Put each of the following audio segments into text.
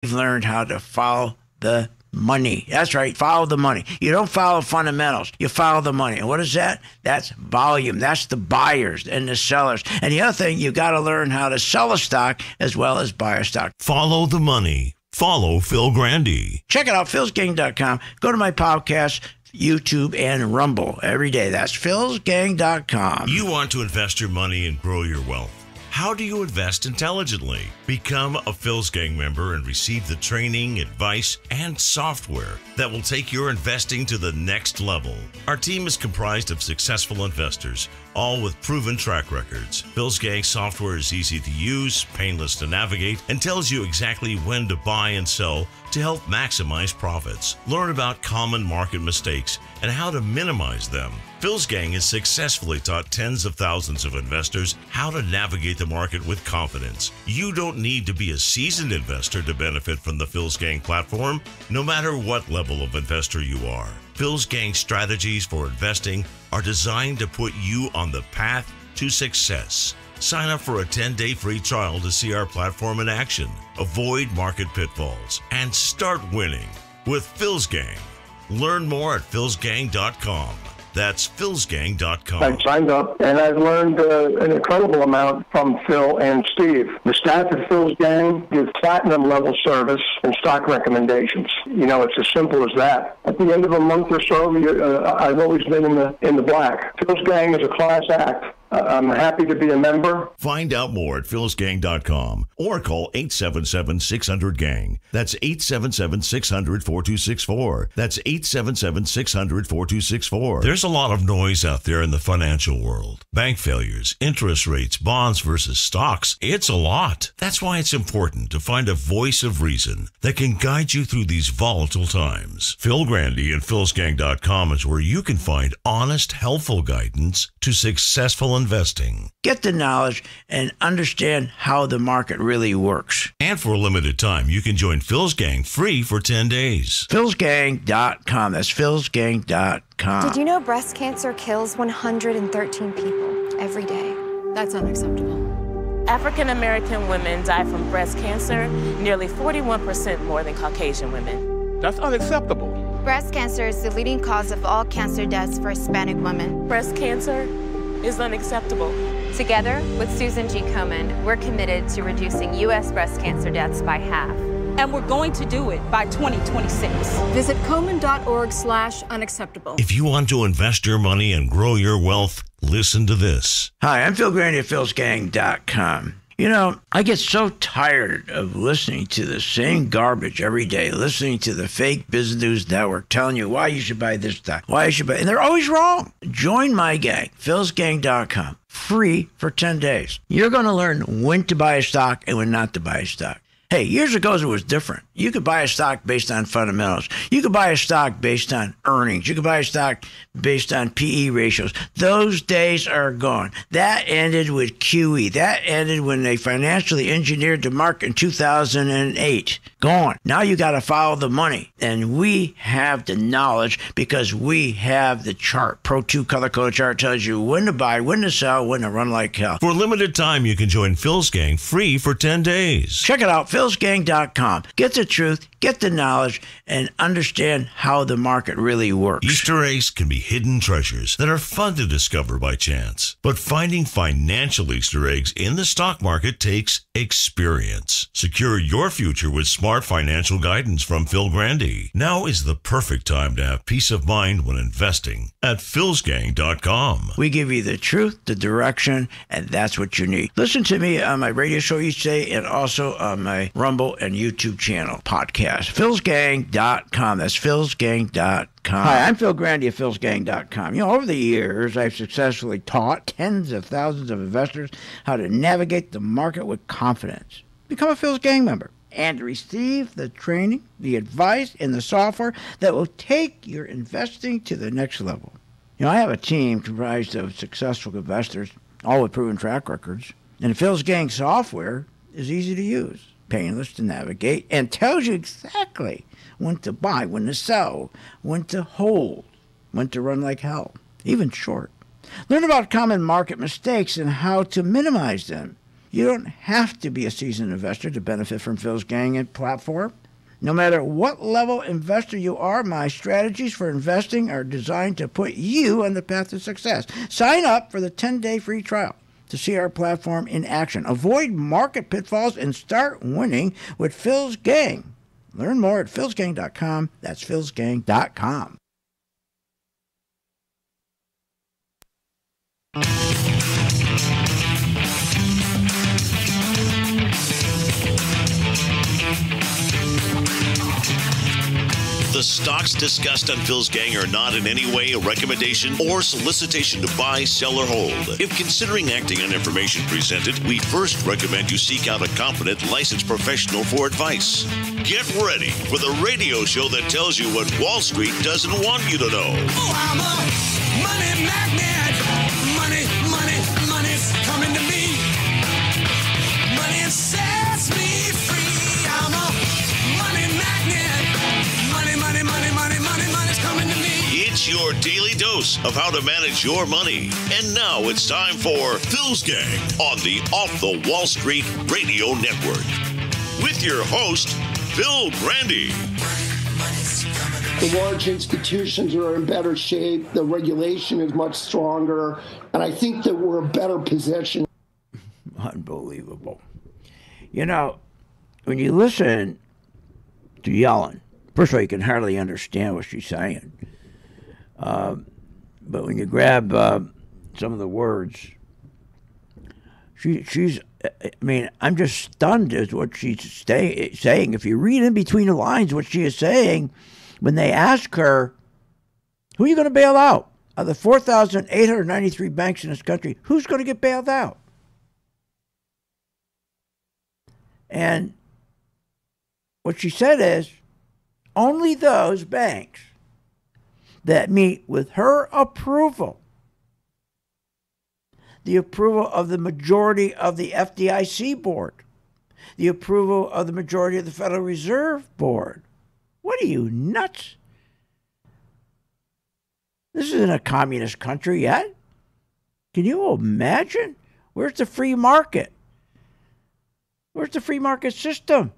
You've learned how to follow the money. That's right. Follow the money. You don't follow fundamentals. You follow the money. And what is that? That's volume. That's the buyers and the sellers. And the other thing, you got to learn how to sell a stock as well as buy a stock. Follow the money. Follow Phil Grande. Check it out, philsgang.com. Go to my podcast, YouTube, and Rumble every day. That's philsgang.com. You want to invest your money and grow your wealth. How do you invest intelligently? Become a Phil's Gang member and receive the training, advice, and software that will take your investing to the next level. Our team is comprised of successful investors, all with proven track records. Phil's Gang software is easy to use, painless to navigate, and tells you exactly when to buy and sell to help maximize profits. Learn about common market mistakes and how to minimize them. Phil's Gang has successfully taught tens of thousands of investors how to navigate the market with confidence. You don't need to be a seasoned investor to benefit from the Phil's Gang platform, no matter what level of investor you are. Phil's Gang strategies for investing are designed to put you on the path to success. Sign up for a 10-day free trial to see our platform in action, avoid market pitfalls, and start winning with Phil's Gang. Learn more at philsgang.com. That's philsgang.com. I signed up, and I've learned an incredible amount from Phil and Steve. The staff at Phil's Gang gives platinum-level service and stock recommendations. You know, it's as simple as that. At the end of a month or so, I've always been in the black. Phil's Gang is a class act. I'm happy to be a member. Find out more at philsgang.com or call 877-600-GANG. That's 877-600-4264. That's 877-600-4264. There's a lot of noise out there in the financial world. Bank failures, interest rates, bonds versus stocks. It's a lot. That's why it's important to find a voice of reason that can guide you through these volatile times. Phil Grande and philsgang.com is where you can find honest, helpful guidance to successful investing. Get the knowledge and understand how the market really works. And for a limited time, you can join Phil's Gang free for 10 days. philsgang.com. That's philsgang.com. Did you know breast cancer kills 113 people every day? That's unacceptable. African American women die from breast cancer nearly 41% more than Caucasian women. That's unacceptable. Breast cancer is the leading cause of all cancer deaths for Hispanic women. Breast cancer is unacceptable. Together with Susan G. Komen, we're committed to reducing U.S. breast cancer deaths by half. And we're going to do it by 2026. Visit Komen.org/unacceptable. If you want to invest your money and grow your wealth, listen to this. Hi, I'm Phil Grande at philsgang.com. You know, I get so tired of listening to the same garbage every day, listening to the fake business news network telling you why you should buy this stock, why you should buy, and they're always wrong. Join my gang, philsgang.com, free for 10 days. You're going to learn when to buy a stock and when not to buy a stock. Hey, years ago it was different. You could buy a stock based on fundamentals. You could buy a stock based on earnings. You could buy a stock based on PE ratios. Those days are gone. That ended with QE. That ended when they financially engineered the market in 2008. Gone. Now you got to follow the money. And we have the knowledge because we have the chart. Pro 2 color-coded chart tells you when to buy, when to sell, when to run like hell. For a limited time, you can join Phil's Gang free for 10 days. Check it out, philsgang.com. Get the truth, get the knowledge, and understand how the market really works. Easter eggs can be hidden treasures that are fun to discover by chance. But finding financial Easter eggs in the stock market takes experience. Secure your future with smart financial guidance from Phil Grande. Now is the perfect time to have peace of mind when investing at philsgang.com. We give you the truth, the direction, and that's what you need. Listen to me on my radio show each day and also on my Rumble and YouTube channel podcast. philsgang.com. That's philsgang.com. Hi, I'm Phil Grande at philsgang.com. You know, over the years, I've successfully taught tens of thousands of investors how to navigate the market with confidence. Become a Phil's Gang member and receive the training, the advice, and the software that will take your investing to the next level. You know, I have a team comprised of successful investors, all with proven track records. And Phil's Gang software is easy to use, painless to navigate, and tells you exactly when to buy, when to sell, when to hold, when to run like hell, even short. Learn about common market mistakes and how to minimize them. You don't have to be a seasoned investor to benefit from Phil's Gang and platform. No matter what level investor you are, my strategies for investing are designed to put you on the path to success. Sign up for the 10-day free trial to see our platform in action. Avoid market pitfalls and start winning with Phil's Gang. Learn more at philsgang.com. That's philsgang.com. The stocks discussed on Phil's Gang are not in any way a recommendation or solicitation to buy, sell, or hold. If considering acting on information presented, we first recommend you seek out a competent, licensed professional for advice. Get ready for the radio show that tells you what Wall Street doesn't want you to know. Oh, I'm a money magnet. Money, money, money's coming to me. Money sets me free. I'm a money magnet. Money, money, money, money, money, money's coming to me. It's your daily dose of how to manage your money. And now it's time for Phil's Gang on the Off the Wall Street Radio Network. With your host, Phil Grande. The large institutions are in better shape. The regulation is much stronger. And I think that we're in a better position. Unbelievable. You know, when you listen to Yellen, first of all, you can hardly understand what she's saying. But when you grab some of the words, she's, I mean, I'm just stunned at what she's saying. If you read in between the lines what she is saying, when they ask her, who are you going to bail out? Of the 4,893 banks in this country, who's going to get bailed out? And what she said is, only those banks that meet with her approval, the approval of the majority of the FDIC board, the approval of the majority of the Federal Reserve Board. What are you, nuts? This isn't a communist country yet. Can you imagine? Where's the free market? Where's the free market system?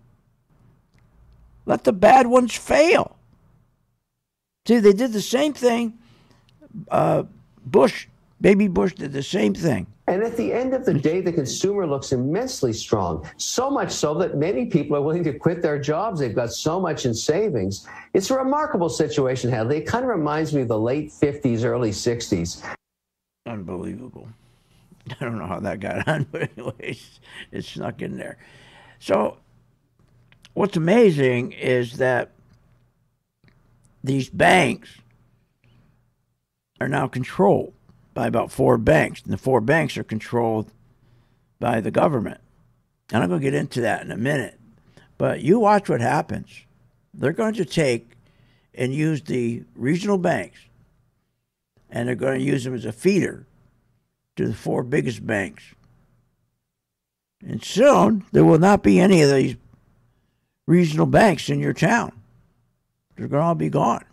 Let the bad ones fail. See, they did the same thing. Baby Bush did the same thing. And at the end of the day, the consumer looks immensely strong, so much so that many people are willing to quit their jobs. They've got so much in savings. It's a remarkable situation, Hadley. It kind of reminds me of the late 50s, early 60s. Unbelievable. I don't know how that got on, but anyways, it snuck in there. So what's amazing is that these banks are now controlled by about 4 banks, and the 4 banks are controlled by the government. And I'm going to get into that in a minute. But you watch what happens. They're going to take and use the regional banks, and they're going to use them as a feeder to the 4 biggest banks. And soon, there will not be any of these regional banks in your town. They're going to all be gone.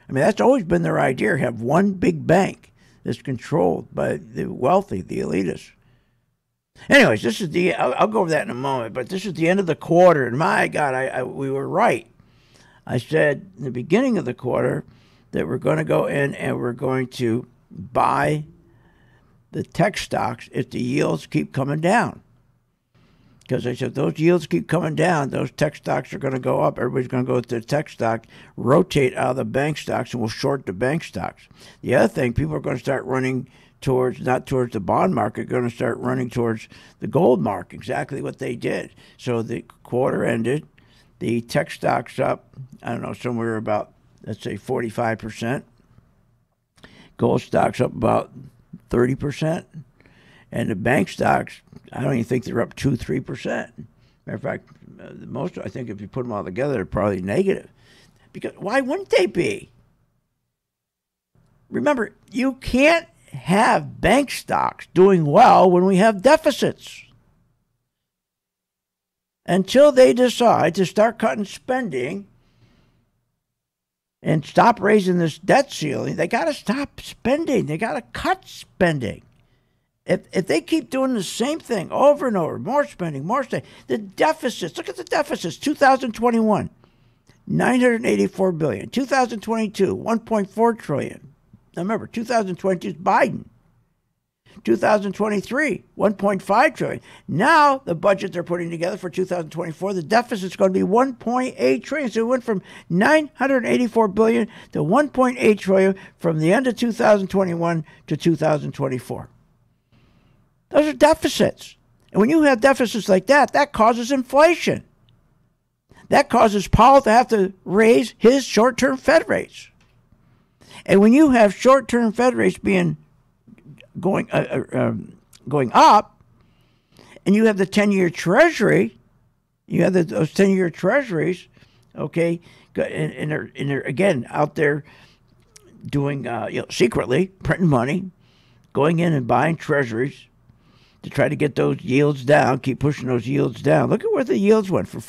I mean, that's always been their idea, have one big bank that's controlled by the wealthy, the elitists. Anyways, this is I'll go over that in a moment, but this is the end of the quarter, and my God, we were right. I said in the beginning of the quarter that we're going to go in and we're going to buy the tech stocks if the yields keep coming down. Because I said, if those yields keep coming down, those tech stocks are going to go up. Everybody's going to go to the tech stock, rotate out of the bank stocks, and we'll short the bank stocks. The other thing, people are going to start running towards, not towards the bond market, going to start running towards the gold market, exactly what they did. So the quarter ended, the tech stocks up, I don't know, somewhere about, let's say 45%. Gold stocks up about 30%. And the bank stocks, I don't even think they're up 2-3%. Matter of fact, most, I think if you put them all together, they're probably negative. Because why wouldn't they be? Remember, you can't have bank stocks doing well when we have deficits. Until they decide to start cutting spending and stop raising this debt ceiling, they got to stop spending. They got to cut spending. If they keep doing the same thing over and over, more spending, the deficits, look at the deficits, 2021, $984 billion, 2022, $1.4 trillion. Now remember, 2022 is Biden. 2023, $1.5 trillion. Now the budget they're putting together for 2024, the deficit's going to be $1.8 trillion. So it went from $984 billion to $1.8 trillion from the end of 2021 to 2024. Those are deficits. And when you have deficits like that, that causes inflation. That causes Powell to have to raise his short-term Fed rates. And when you have short-term Fed rates going up, and you have the 10-year Treasury, you have those 10-year Treasuries, okay, and they're again out there doing secretly printing money, going in and buying Treasuries to try to get those yields down, keep pushing those yields down. Look at where the yields went from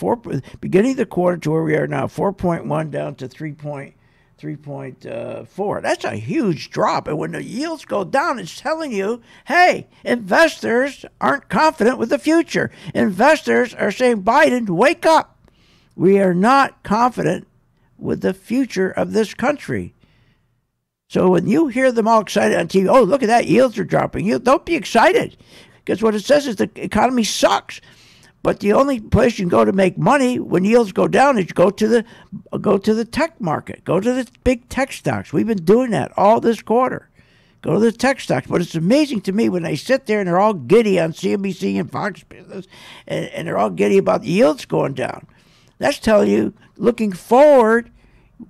beginning of the quarter to where we are now, 4.1 down to 3.4. That's a huge drop. And when the yields go down, it's telling you, hey, investors aren't confident with the future. Investors are saying, Biden, wake up. We are not confident with the future of this country. So when you hear them all excited on TV, oh, look at that, yields are dropping. Don't be excited, because what it says is the economy sucks. But the only place you can go to make money when yields go down is go to the tech market. Go to the big tech stocks. We've been doing that all this quarter. Go to the tech stocks. But it's amazing to me when they sit there and they're all giddy on CNBC and Fox Business, and they're all giddy about the yields going down. That's telling you, looking forward,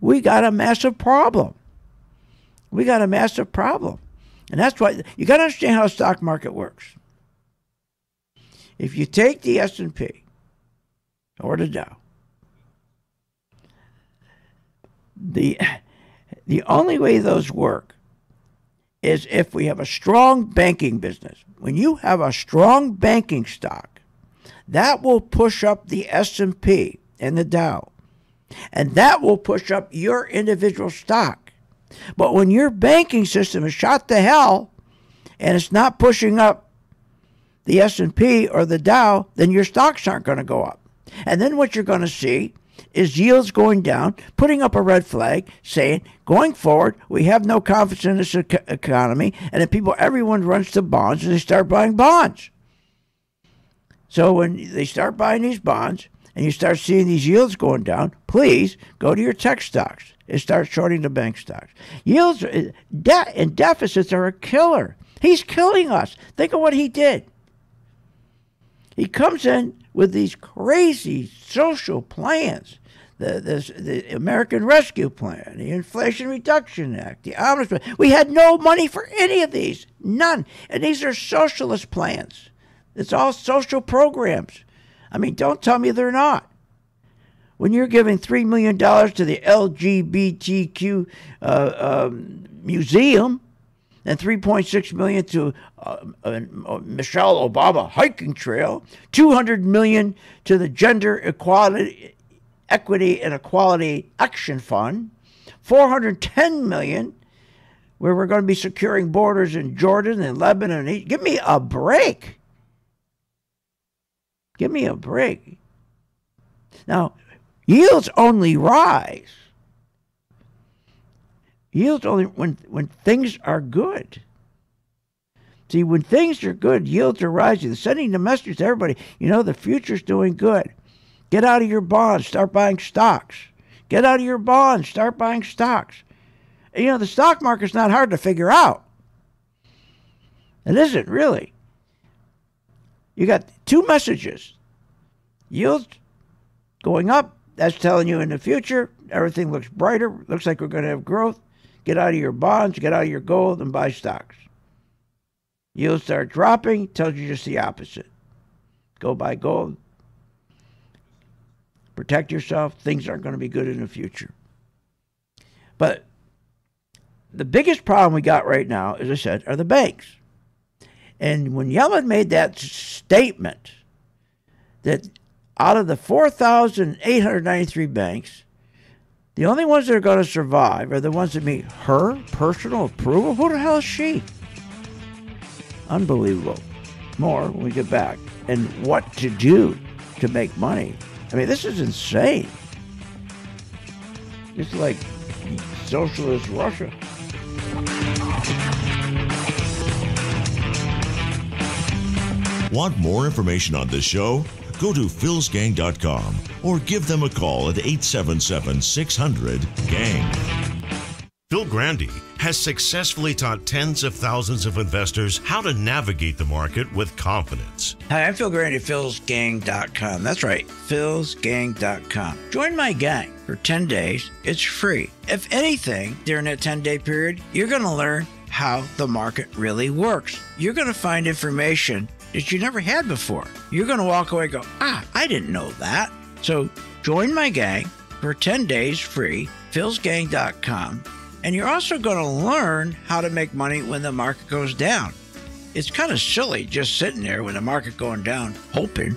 we got a massive problem. We got a massive problem. And that's why you got to understand how the stock market works. If you take the S&P or the Dow, the only way those work is if we have a strong banking business. When you have a strong banking stock, that will push up the S&P and the Dow, and that will push up your individual stock. But when your banking system is shot to hell and it's not pushing up the S&P or the Dow, then your stocks aren't going to go up. And then what you're going to see is yields going down, putting up a red flag, saying, going forward, we have no confidence in this economy, and then everyone runs to bonds and they start buying bonds. So when they start buying these bonds and you start seeing these yields going down, please go to your tech stocks and start shorting the bank stocks. Yields and deficits are a killer. He's killing us. Think of what he did. He comes in with these crazy social plans, the American Rescue Plan, the Inflation Reduction Act, the Omnibus Plan. We had no money for any of these, none. And these are socialist plans. It's all social programs. I mean, don't tell me they're not. When you're giving $3 million to the LGBTQ museum, and $3.6 million to Michelle Obama hiking trail, $200 million to the Gender Equality, Equity and Equality Action Fund, $410 million where we're going to be securing borders in Jordan and Lebanon and Egypt. Give me a break. Give me a break. Now, yields only rise. Yields only when things are good. See, when things are good, yields are rising. They're sending the message to everybody, the future's doing good. Get out of your bonds, start buying stocks. Get out of your bonds, start buying stocks. And, the stock market's not hard to figure out. It isn't really. You got two messages. Yields going up, that's telling you in the future, everything looks brighter, looks like we're going to have growth. Get out of your bonds, get out of your gold, and buy stocks. Yields start dropping, tells you just the opposite. Go buy gold. Protect yourself. Things aren't going to be good in the future. But the biggest problem we got right now, as I said, are the banks. And when Yellen made that statement that out of the 4,893 banks, the only ones that are going to survive are the ones that meet her personal approval. Who the hell is she? Unbelievable. More when we get back. And what to do to make money. I mean, this is insane. It's like socialist Russia. Want more information on this show? Go to philsgang.com or give them a call at 877-600-GANG. Phil Grande has successfully taught tens of thousands of investors how to navigate the market with confidence. Hi, I'm Phil Grande at philsgang.com. That's right, philsgang.com. Join my gang for 10 days. It's free. If anything, during that 10-day period, you're going to learn how the market really works. You're going to find information that you never had before. You're going to walk away and go, I didn't know that. So join my gang for 10 days free, philsgang.com. And you're also going to learn how to make money when the market goes down. It's kind of silly just sitting there when the market going down, hoping.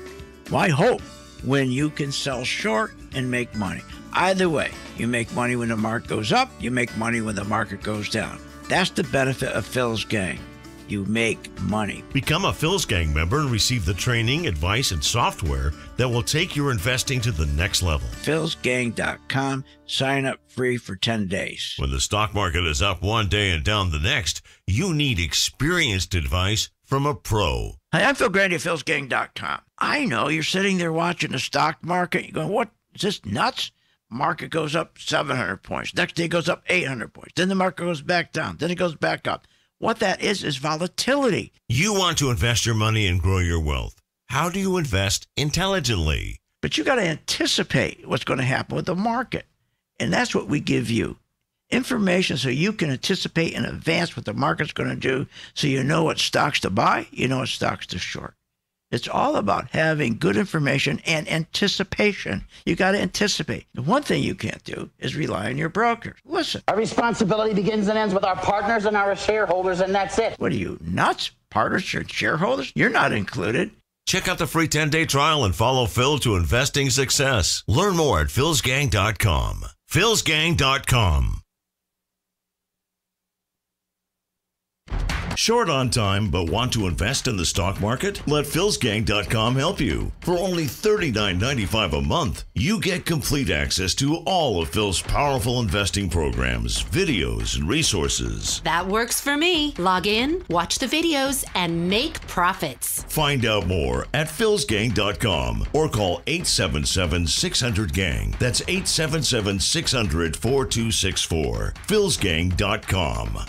Why hope when you can sell short and make money? Either way, you make money when the market goes up, you make money when the market goes down. That's the benefit of Phil's Gang. You make money. Become a Phil's Gang member and receive the training, advice, and software that will take your investing to the next level. philsgang.com. Sign up free for 10 days. When the stock market is up one day and down the next, you need experienced advice from a pro. Hi, I'm Phil Grande at philsgang.com. I know you're sitting there watching the stock market. You're going, what? Is this nuts? Market goes up 700 points. Next day it goes up 800 points. Then the market goes back down. Then it goes back up. What that is volatility. You want to invest your money and grow your wealth. How do you invest intelligently? But you got to anticipate what's going to happen with the market. And that's what we give you. Information so you can anticipate in advance what the market's going to do, so you know what stocks to buy, you know what stocks to short. It's all about having good information and anticipation. You got to anticipate. The one thing you can't do is rely on your brokers. Listen. Our responsibility begins and ends with our partners and our shareholders, and that's it. What are you, nuts? Partners and shareholders? You're not included. Check out the free 10-day trial and follow Phil to investing success. Learn more at philsgang.com. philsgang.com. Short on time but want to invest in the stock market? Let philsgang.com help you. For only $39.95 a month, you get complete access to all of Phil's powerful investing programs, videos, and resources. That works for me. Log in, watch the videos, and make profits. Find out more at philsgang.com or call 877-600-GANG. That's 877-600-4264. philsgang.com.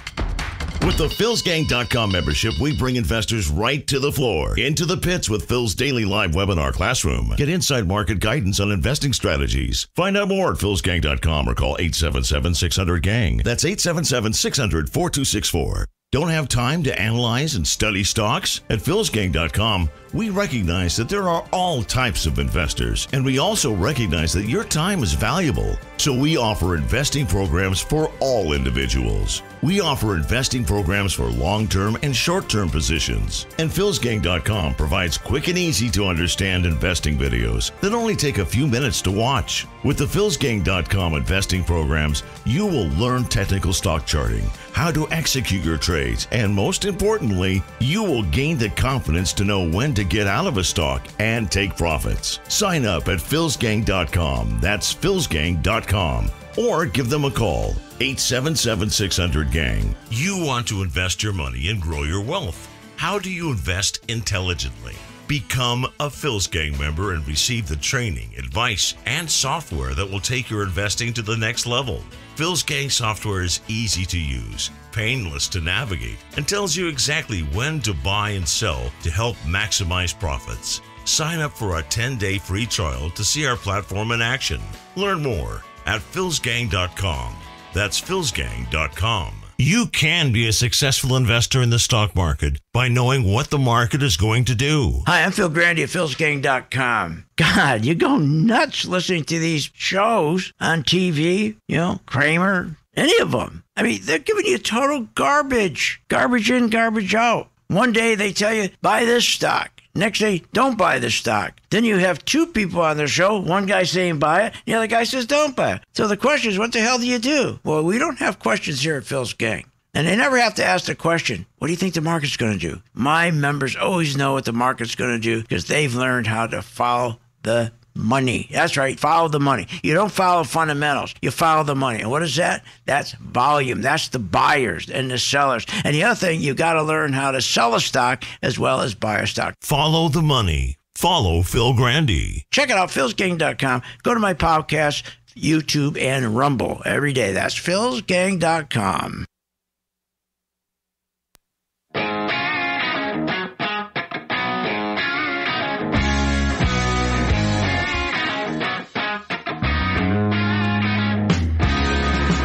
With the philsgang.com membership, we bring investors right to the floor, into the pits with Phil's daily live webinar classroom. Get inside market guidance on investing strategies. Find out more at philsgang.com or call 877-600-GANG. That's 877-600-4264. Don't have time to analyze and study stocks? At philsgang.com, we recognize that there are all types of investors, and we also recognize that your time is valuable. So we offer investing programs for all individuals. We offer investing programs for long-term and short-term positions. And philsgang.com provides quick and easy to understand investing videos that only take a few minutes to watch. With the philsgang.com investing programs, you will learn technical stock charting, how to execute your trades, and most importantly, you will gain the confidence to know when to get out of a stock and take profits. Sign up at philsgang.com. That's philsgang.com. Or give them a call, 877-600-GANG. You want to invest your money and grow your wealth. How do you invest intelligently? Become a Phil's Gang member and receive the training, advice, and software that will take your investing to the next level. Phil's Gang software is easy to use, painless to navigate, and tells you exactly when to buy and sell to help maximize profits. Sign up for a 10-day free trial to see our platform in action. Learn more at philsgang.com. That's philsgang.com. You can be a successful investor in the stock market by knowing what the market is going to do. Hi, I'm Phil Grande at philsgang.com. God, you go nuts listening to these shows on TV, Kramer, any of them. I mean, they're giving you total garbage. Garbage in, garbage out. One day they tell you, buy this stock. Next day, don't buy the stock. Then you have two people on the show. One guy saying buy it, the other guy says don't buy it. So the question is, what the hell do you do? Well, we don't have questions here at Phil's Gang. And they never have to ask the question, what do you think the market's going to do? My members always know what the market's going to do because they've learned how to follow the money. That's right, follow the money. You don't follow fundamentals. You follow the money. And what is that? That's volume. That's the buyers and the sellers. And the other thing, you got to learn how to sell a stock as well as buy a stock. Follow the money. Follow Phil Grande. Check it out, philsgang.com. Go to my podcast, YouTube, and Rumble every day. That's philsgang.com.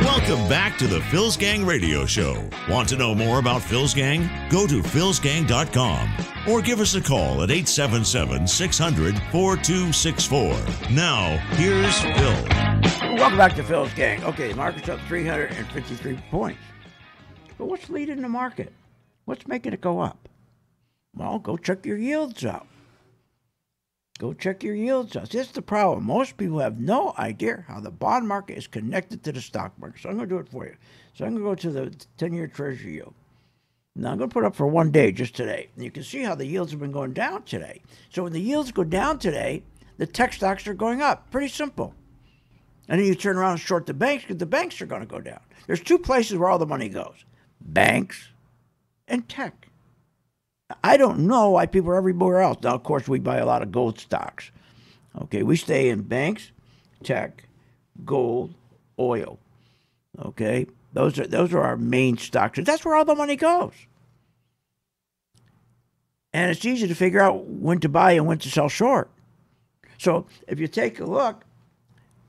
Welcome back to the Phil's Gang Radio Show. Want to know more about Phil's Gang? Go to philsgang.com or give us a call at 877-600-4264. Now, here's Phil. Welcome back to Phil's Gang. Okay, the market's up 353 points. But what's leading the market? What's making it go up? Well, go check your yields out. Go check your yields out. That's the problem. Most people have no idea how the bond market is connected to the stock market. So I'm going to do it for you. So I'm going to go to the 10-year Treasury yield. Now I'm going to put it up for one day just today. And you can see how the yields have been going down today. So when the yields go down today, the tech stocks are going up. Pretty simple. And then you turn around and short the banks because the banks are going to go down. There's two places where all the money goes. Banks and tech. I don't know why people are everywhere else. Now, of course, we buy a lot of gold stocks. Okay, we stay in banks, tech, gold, oil. Okay, those are our main stocks. That's where all the money goes. And it's easy to figure out when to buy and when to sell short. So if you take a look,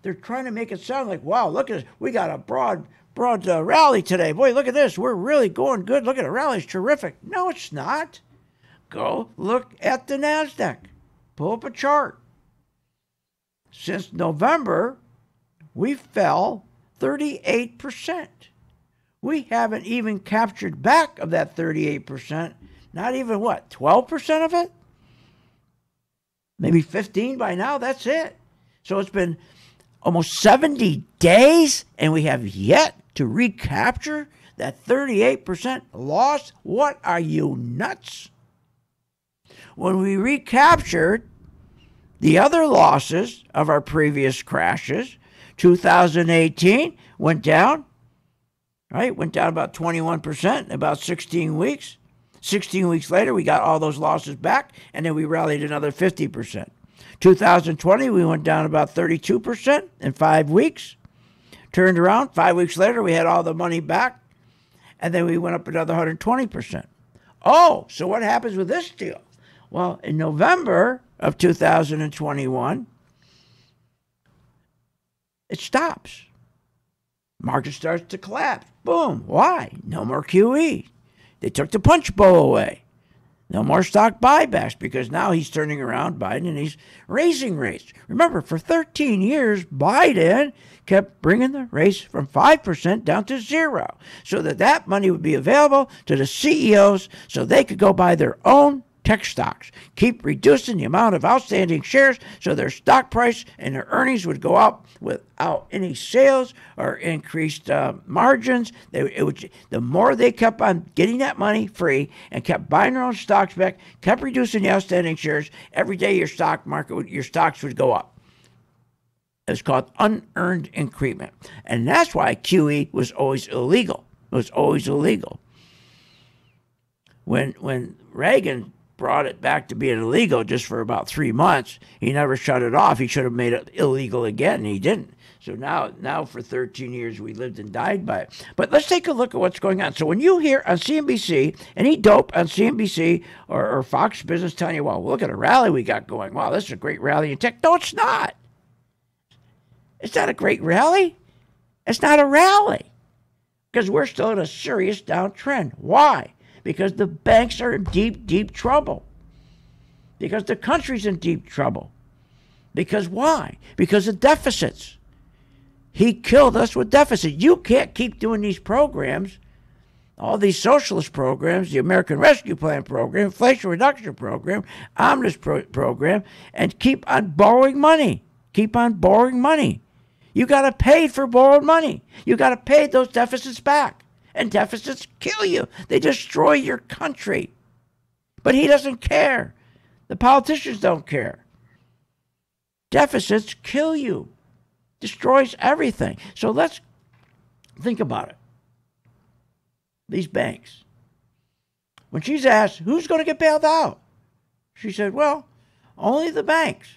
they're trying to make it sound like, wow, look at this. We got a broad rally today. Boy, look at this. We're really going good. Look at the rally. It's terrific. No, it's not. Go look at the NASDAQ. Pull up a chart. Since November, we fell 38%. We haven't even captured back of that 38%. Not even, 12% of it? Maybe 15 by now. That's it. So it's been almost 70 days, and we have yet to recapture that 38% loss. What are you, nuts? When we recaptured the other losses of our previous crashes, 2018 went down, right? Went down about 21% in about 16 weeks. 16 weeks later, we got all those losses back, and then we rallied another 50%. 2020, we went down about 32% in 5 weeks. Turned around, 5 weeks later, we had all the money back, and then we went up another 120%. Oh, so what happens with this deal? Well, in November of 2021, it stops. Market starts to collapse. Boom. Why? No more QE. They took the punch bowl away. No more stock buybacks because now he's turning around, Biden, and he's raising rates. Remember, for 13 years, Biden kept bringing the rates from 5% down to 0 so that money would be available to the CEOs so they could go buy their own tech stocks. Keep reducing the amount of outstanding shares so their stock price and their earnings would go up without any sales or increased margins. The more they kept on getting that money free and kept buying their own stocks back, kept reducing the outstanding shares, every day your stocks would go up. It's called unearned increment. And that's why QE was always illegal. It was always illegal. When Reagan brought it back to being illegal just for about 3 months, he never shut it off. He should have made it illegal again, and he didn't. So now for 13 years, we lived and died by it. But let's take a look at what's going on. So when you hear on CNBC, any dope on CNBC or Fox Business telling you, well, look at a rally we got going. Wow, this is a great rally in tech. No, it's not. It's not a great rally. It's not a rally because we're still in a serious downtrend. Why? Because the banks are in deep, deep trouble. Because the country's in deep trouble. Because why? Because of deficits. He killed us with deficit. You can't keep doing these programs, all these socialist programs, the American Rescue Plan program, Inflation Reduction Program, Omnibus program, and keep on borrowing money. Keep on borrowing money. You got to pay for borrowed money. You got to pay those deficits back. And deficits kill you. They destroy your country. But he doesn't care. The politicians don't care. Deficits kill you. Destroys everything. So let's think about it. These banks. When she's asked, who's going to get bailed out? She said, well, only the banks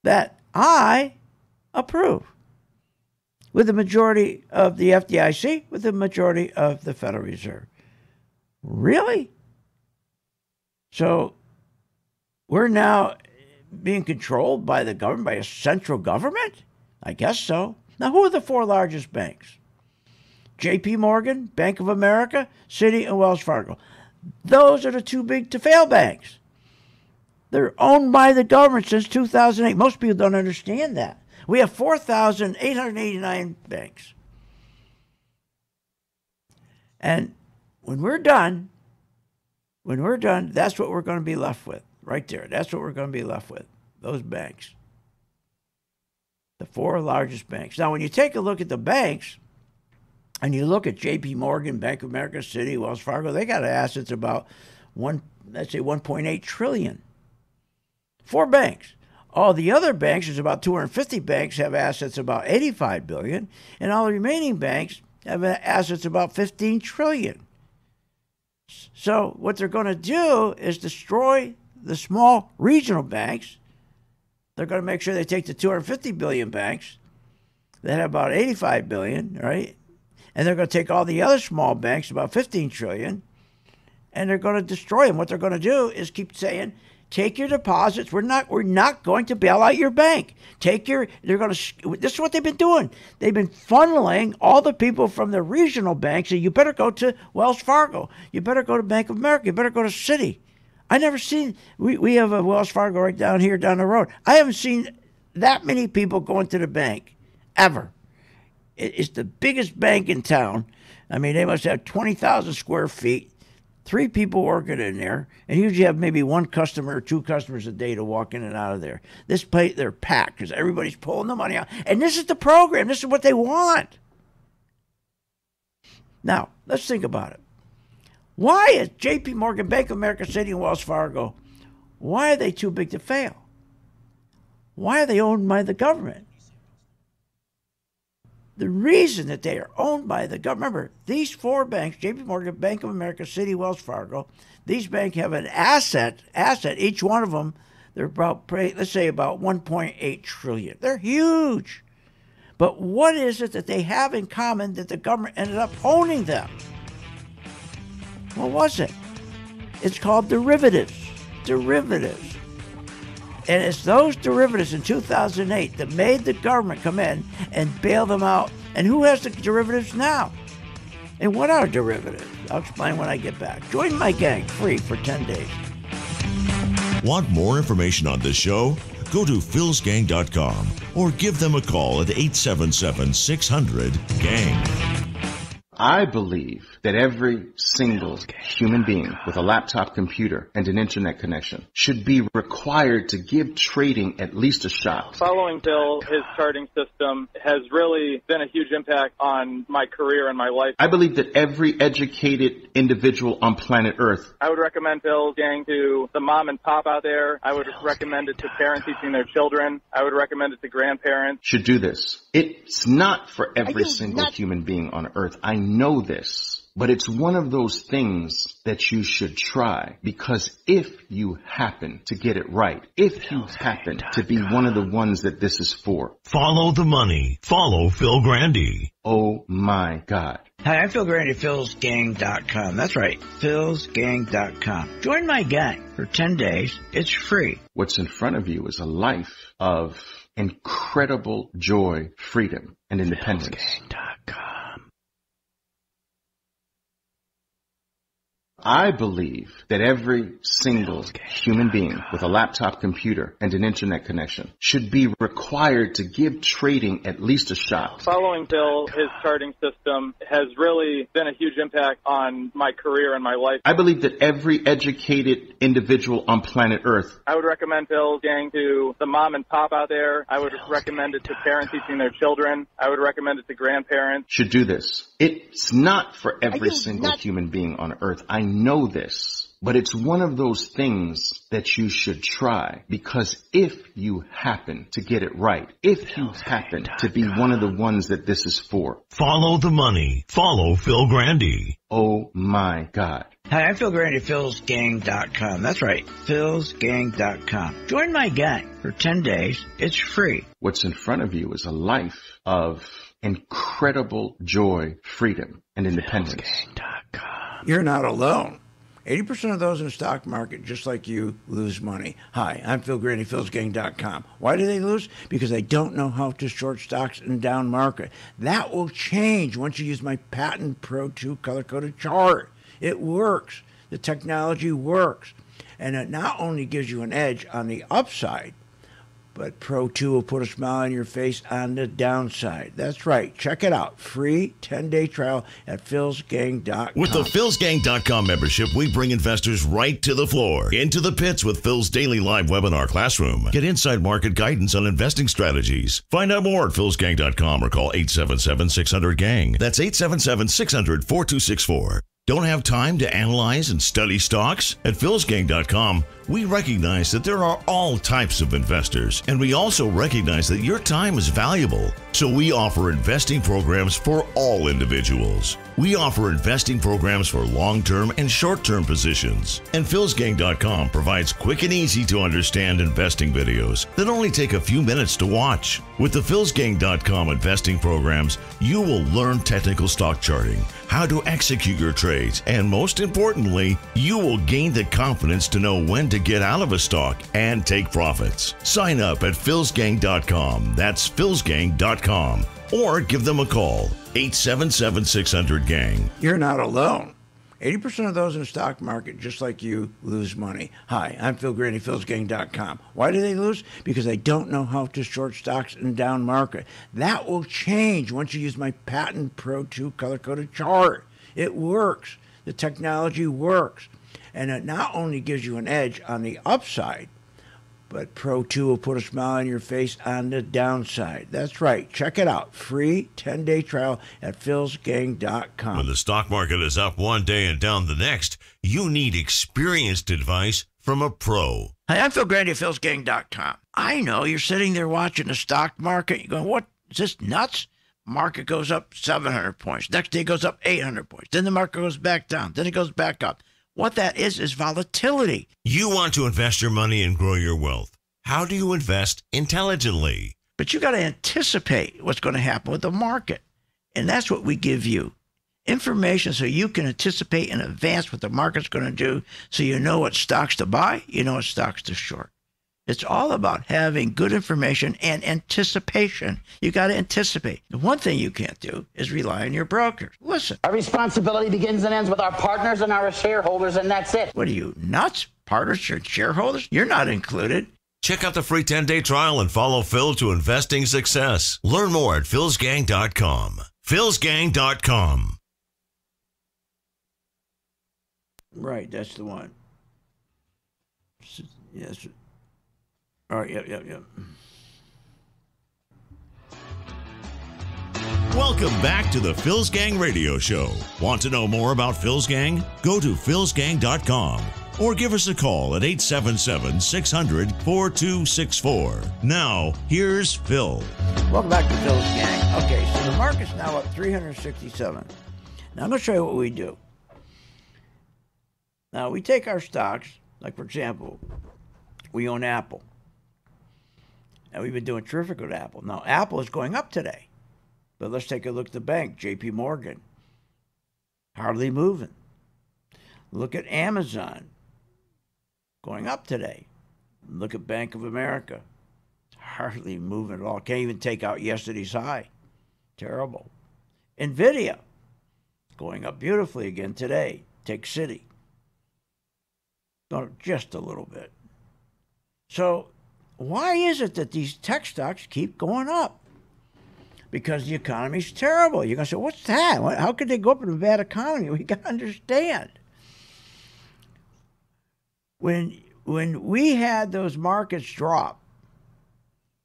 that I approve. With the majority of the FDIC, with the majority of the Federal Reserve. Really? So we're now being controlled by the government, by a central government? I guess so. Now, who are the four largest banks? J.P. Morgan, Bank of America, Citi, and Wells Fargo. Those are the too big to fail banks. They're owned by the government since 2008. Most people don't understand that. We have 4,889 banks. And when we're done, that's what we're going to be left with. Right there. That's what we're going to be left with. Those banks. The four largest banks. Now, when you take a look at the banks, and you look at J.P. Morgan, Bank of America, Citi, Wells Fargo, they got assets about $1.8 trillion. Four banks. All the other banks, there's about 250 banks, have assets about $85 billion, and all the remaining banks have assets about $15 trillion. So what they're going to do is destroy the small regional banks. They're going to make sure they take the 250 billion banks that have about 85 billion, right? And they're going to take all the other small banks, about 15 trillion, and they're going to destroy them. What they're going to do is keep saying, take your deposits. We're not going to bail out your bank. This is what they've been doing. They've been funneling all the people from the regional banks. So you better go to Wells Fargo. You better go to Bank of America. You better go to Citi. I never seen, we have a Wells Fargo right down here, down the road. I haven't seen that many people going to the bank, ever. It's the biggest bank in town. I mean, they must have 20,000 square feet, 3 people working in there, and usually have maybe 1 customer or 2 customers a day to walk in and out of there. This place, they're packed because everybody's pulling the money out. And this is the program. This is what they want. Now, let's think about it. Why is J.P. Morgan, Bank of America, Citi, and Wells Fargo, why are they too big to fail? Why are they owned by the government? The reason that they are owned by the government, remember, these 4 banks, J.P. Morgan, Bank of America, Citi, Wells Fargo, these banks have an asset, each one of them, they're about, let's say about 1.8 trillion. They're huge. But what is it that they have in common that the government ended up owning them? What was it? It's called derivatives. Derivatives. And it's those derivatives in 2008 that made the government come in and bail them out. And who has the derivatives now? And what are derivatives? I'll explain when I get back. Join my gang free for 10 days. Want more information on this show? Go to philsgang.com or give them a call at 877-600-GANG. I believe that every single human being with a laptop computer and an internet connection should be required to give trading at least a shot. Following Phil, his charting system has really been a huge impact on my career and my life. I believe that every educated individual on planet Earth. I would recommend Phil's gang to the mom and pop out there. I would recommend it to parents teaching their children. I would recommend it to grandparents. Should do this. It's not for every single human being on Earth. I know this, but it's one of those things that you should try, because if you happen to get it right, if you happen to be one of the ones that this is for. Follow the money. Follow Phil Grandy. Oh my God. Hi, I'm Phil Grandy, philsgang.com. That's right, philsgang.com. Join my gang for 10 days. It's free. What's in front of you is a life of incredible joy, freedom, and independence. philsgang.com. I believe that every single human being with a laptop computer and an internet connection should be required to give trading at least a shot. Following Phil, his charting system has really been a huge impact on my career and my life. I believe that every educated individual on planet Earth. I would recommend Phil's gang to the mom and pop out there. I would recommend it to parents teaching their children. I would recommend it to grandparents. Should do this. It's not for every single human being on earth. I know this. But it's one of those things that you should try, because if you happen to get it right, if you happen to be one of the ones that this is for. Follow the money. Follow Phil Grandy. Oh my God. Hi, I'm Phil Grandy, philsgang.com. That's right, philsgang.com. Join my gang for 10 days. It's free. What's in front of you is a life of incredible joy, freedom, and independence. Philsgang.com. You're not alone. 80% of those in the stock market, just like you, lose money. Hi, I'm Phil Grandy, philsgang.com. Why do they lose? Because they don't know how to short stocks in down market. That will change once you use my patent Pro 2 color-coded chart. It works. The technology works. And it not only gives you an edge on the upside, but Pro 2 will put a smile on your face on the downside. That's right. Check it out. Free 10-day trial at philsgang.com. With the philsgang.com membership, we bring investors right to the floor, into the pits with Phil's daily live webinar classroom. Get inside market guidance on investing strategies. Find out more at philsgang.com or call 877-600-GANG. That's 877-600-4264. Don't have time to analyze and study stocks? At philsgang.com, we recognize that there are all types of investors, and we also recognize that your time is valuable. So we offer investing programs for all individuals. We offer investing programs for long-term and short-term positions. And philsgang.com provides quick and easy to understand investing videos that only take a few minutes to watch. With the philsgang.com investing programs, you will learn technical stock charting, how to execute your trades, and most importantly, you will gain the confidence to know when to get out of a stock and take profits. Sign up at philsgang.com. That's philsgang.com. Or give them a call, 877-600-GANG. You're not alone. 80% of those in the stock market, just like you, lose money. Hi, I'm Phil Grandy, philsgang.com. Why do they lose? Because they don't know how to short stocks in down market. That will change once you use my patent Pro 2 color-coded chart. It works. The technology works. And it not only gives you an edge on the upside, but Pro 2 will put a smile on your face on the downside. That's right. Check it out. Free 10-day trial at philsgang.com. When the stock market is up one day and down the next, you need experienced advice from a pro. Hi, I'm Phil Grandy at philsgang.com. I know you're sitting there watching the stock market. You're going, what? Is this nuts? Market goes up 700 points. Next day goes up 800 points. Then the market goes back down. Then it goes back up. What that is volatility. You want to invest your money and grow your wealth. How do you invest intelligently? But you got to anticipate what's going to happen with the market. And that's what we give you. Information so you can anticipate in advance what the market's going to do, so you know what stocks to buy, you know what stocks to short. It's all about having good information and anticipation. You got to anticipate. The one thing you can't do is rely on your brokers. Listen. Our responsibility begins and ends with our partners and our shareholders, and that's it. What are you, nuts? Partners or shareholders? You're not included. Check out the free 10-day trial and follow Phil to investing success. Learn more at philsgang.com. philsgang.com. Right, that's the one. Yes. All right, yep. Welcome back to the Phil's Gang Radio Show. Want to know more about Phil's Gang? Go to philsgang.com or give us a call at 877-600-4264. Now, here's Phil. Welcome back to Phil's Gang. Okay, so the market's now up 367. Now, I'm going to show you what we do. Now, we take our stocks, like, for example, we own Apple. And we've been doing terrific with Apple. Now, Apple is going up today. But let's take a look at the bank, J.P. Morgan. Hardly moving. Look at Amazon. Going up today. Look at Bank of America. Hardly moving at all. Can't even take out yesterday's high. Terrible. NVIDIA. Going up beautifully again today. Take Citi. Going up just a little bit. So, why is it that these tech stocks keep going up? Because the economy's terrible. You're going to say, what's that? How could they go up in a bad economy? We got to understand. When we had those markets drop,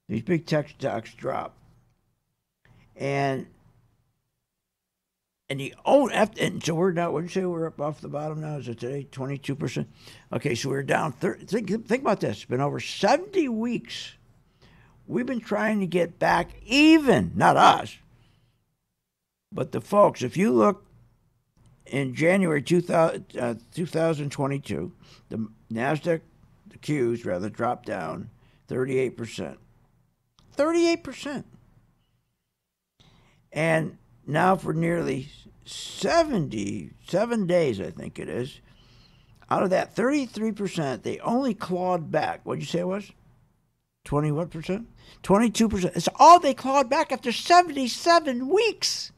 these big tech stocks drop, and and so we're down. What did you say? We're up off the bottom now. Is it today 22%? Okay, so we're down. Think about this. It's been over 70 weeks. We've been trying to get back even. Not us, but the folks. If you look in January 2022, the NASDAQ, the Qs rather, dropped down 38%. 38%. And now for nearly 77 days, I think it is, out of that 33%, they only clawed back. What did you say it was? 20 what percent? 22%. It's all they clawed back after 77 weeks.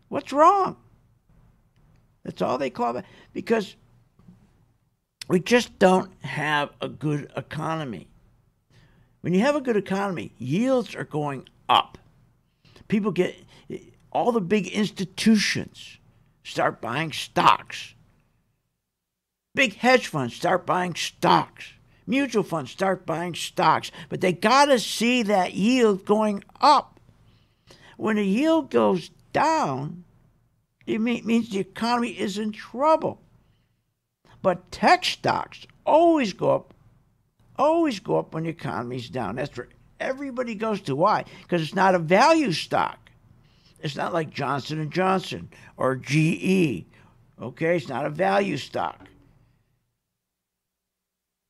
What's wrong? That's all they claw back. Because we just don't have a good economy. When you have a good economy, yields are going up. People get, all the big institutions start buying stocks. Big hedge funds start buying stocks. Mutual funds start buying stocks. But they got to see that yield going up. When the yield goes down, it means the economy is in trouble. But tech stocks always go up when the economy's down. That's where everybody goes to. Why? Because it's not a value stock. It's not like Johnson & Johnson or GE. Okay? It's not a value stock.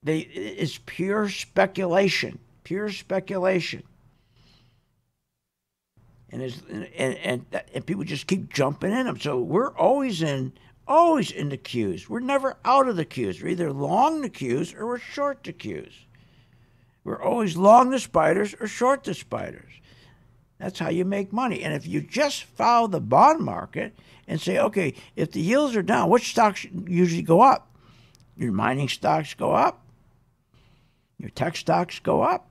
It's pure speculation. Pure speculation. And people just keep jumping in them. So we're always in the Qs. We're never out of the Qs. We're either long the Qs or we're short the Qs. We're always long the spiders or short the spiders. That's how you make money. And if you just follow the bond market and say, okay, if the yields are down, which stocks usually go up? Your mining stocks go up. Your tech stocks go up.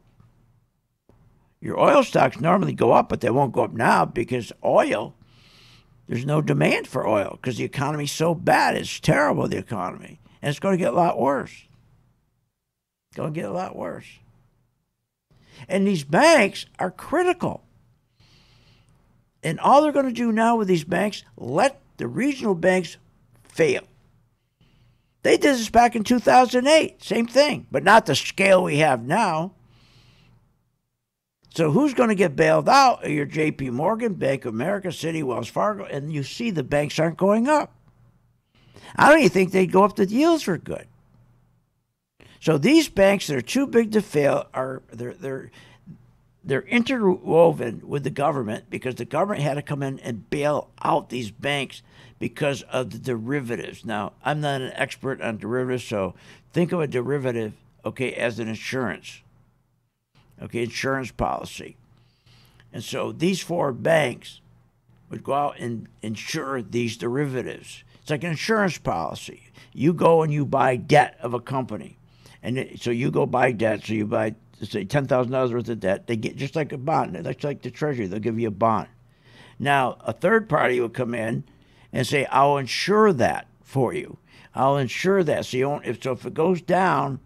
Your oil stocks normally go up, but they won't go up now because oil, there's no demand for oil because the economy's so bad. It's terrible, the economy. And it's going to get a lot worse. It's going to get a lot worse. And these banks are critical. And all they're going to do now with these banks, let the regional banks fail. They did this back in 2008. Same thing, but not the scale we have now. So who's going to get bailed out? Your J.P. Morgan, Bank of America, Citi, Wells Fargo, and you see the banks aren't going up. I don't even think they'd go up. The yields are good. So these banks that are too big to fail they're interwoven with the government because the government had to come in and bail out these banks because of the derivatives. Now, I'm not an expert on derivatives, so think of a derivative, okay, as an insurance. Okay, insurance policy. And so these four banks would go out and insure these derivatives. It's like an insurance policy. You go and you buy debt of a company. And so you go buy debt. So you buy, say, $10,000 worth of debt. They get just like a bond. That's like the Treasury. They'll give you a bond. Now, a third party will come in and say, I'll insure that for you. I'll insure that. So if it goes down,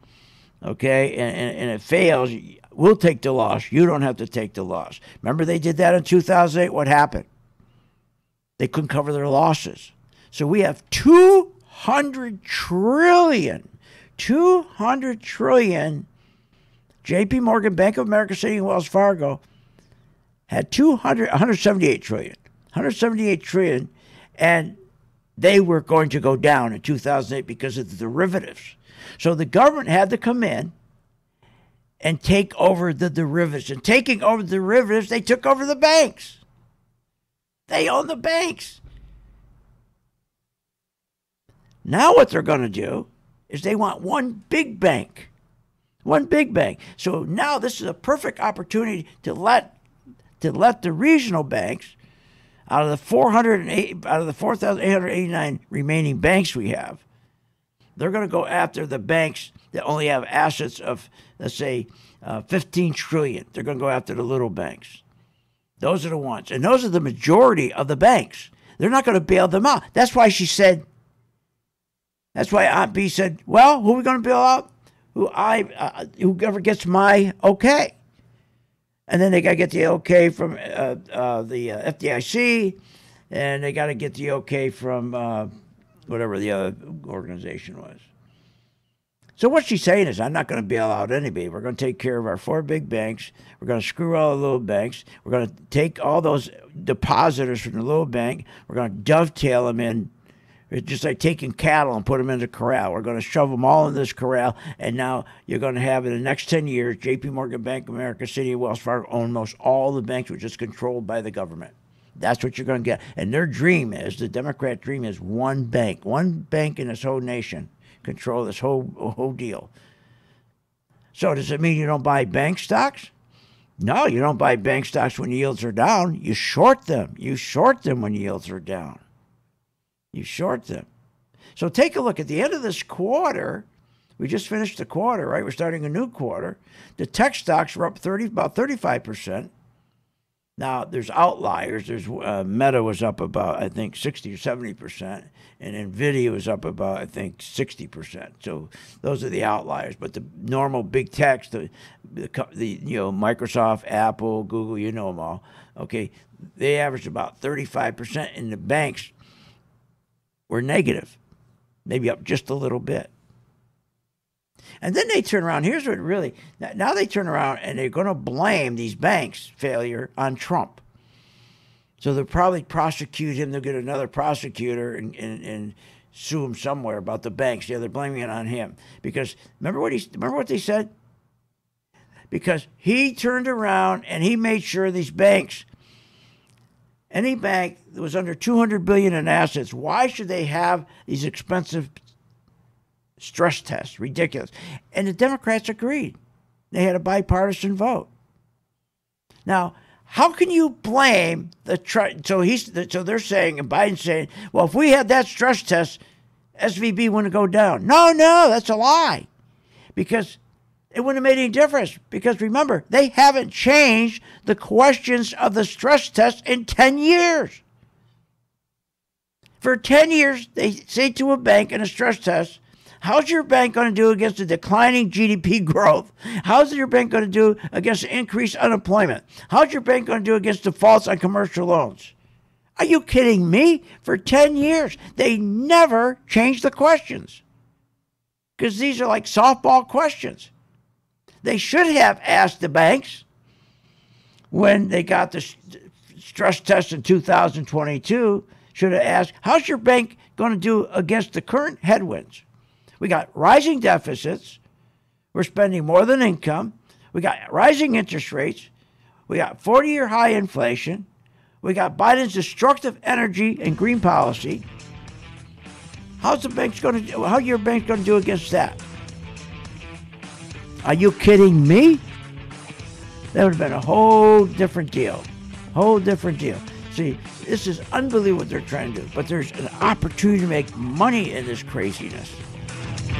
okay, and it fails, we'll take the loss. You don't have to take the loss. Remember they did that in 2008? What happened? They couldn't cover their losses. So we have 200 trillion. J.P. Morgan, Bank of America, Citi, and Wells Fargo had 178 trillion. 178 trillion, and they were going to go down in 2008 because of the derivatives. So the government had to come in and take over the derivatives. And taking over the derivatives, they took over the banks. They own the banks. Now what they're going to do is they want one big bank. One big bank. So now this is a perfect opportunity to let the regional banks, out of the 4,889 remaining banks we have, they're going to go after the banks that only have assets of, let's say, 15 trillion. They're going to go after the little banks. Those are the ones. And those are the majority of the banks. They're not going to bail them out. That's why Aunt B said, well, who are we going to bail out? Whoever gets my okay. And then they got to get the okay from the FDIC, and they got to get the okay from whatever the other organization was. So what she's saying is, I'm not going to bail out anybody. We're going to take care of our 4 big banks. We're going to screw all the little banks. We're going to take all those depositors from the little bank. We're going to dovetail them in. It's just like taking cattle and put them in the corral. We're going to shove them all in this corral, and now you're going to have in the next 10 years, J.P. Morgan, Bank of America, Citi, and Wells Fargo own most all the banks, which is controlled by the government. That's what you're going to get. And their dream is, the Democrat dream is one bank in this whole nation. Control this whole deal. So does it mean you don't buy bank stocks? No, you don't buy bank stocks when yields are down. You short them. You short them when yields are down. You short them. So take a look at the end of this quarter. We just finished the quarter, right? We're starting a new quarter. The tech stocks were up about 35%. Now, there's outliers. There's Meta was up about, I think, 60 or 70%, and NVIDIA was up about, I think, 60%. So those are the outliers. But the normal big techs, the Microsoft, Apple, Google, you know them all. Okay, they averaged about 35%, and the banks were negative, maybe up just a little bit. And then they turn around. Here's what really, now they turn around and they're going to blame these banks' failure on Trump. So they'll probably prosecute him. They'll get another prosecutor and sue him somewhere about the banks. Yeah, they're blaming it on him. Because remember what they said? Because he turned around and he made sure these banks, any bank that was under $200 billion in assets, why should they have these expensive stress tests? Ridiculous. And the Democrats agreed. They had a bipartisan vote. Now, how can you blame so they're saying, and Biden's saying, well, if we had that stress test, SVB wouldn't go down. No, that's a lie. Because it wouldn't have made any difference. Because remember, they haven't changed the questions of the stress test in 10 years. For 10 years, they say to a bank in a stress test, how's your bank going to do against the declining GDP growth? How's your bank going to do against increased unemployment? How's your bank going to do against defaults on commercial loans? Are you kidding me? For 10 years, they never changed the questions. Because these are like softball questions. They should have asked the banks when they got the stress test in 2022, should have asked, how's your bank going to do against the current headwinds? We got rising deficits. We're spending more than income. We got rising interest rates. We got 40-year high inflation. We got Biden's destructive energy and green policy. How's your bank going to do against that? Are you kidding me? That would have been a whole different deal. See, this is unbelievable what they're trying to do. But there's an opportunity to make money in this craziness.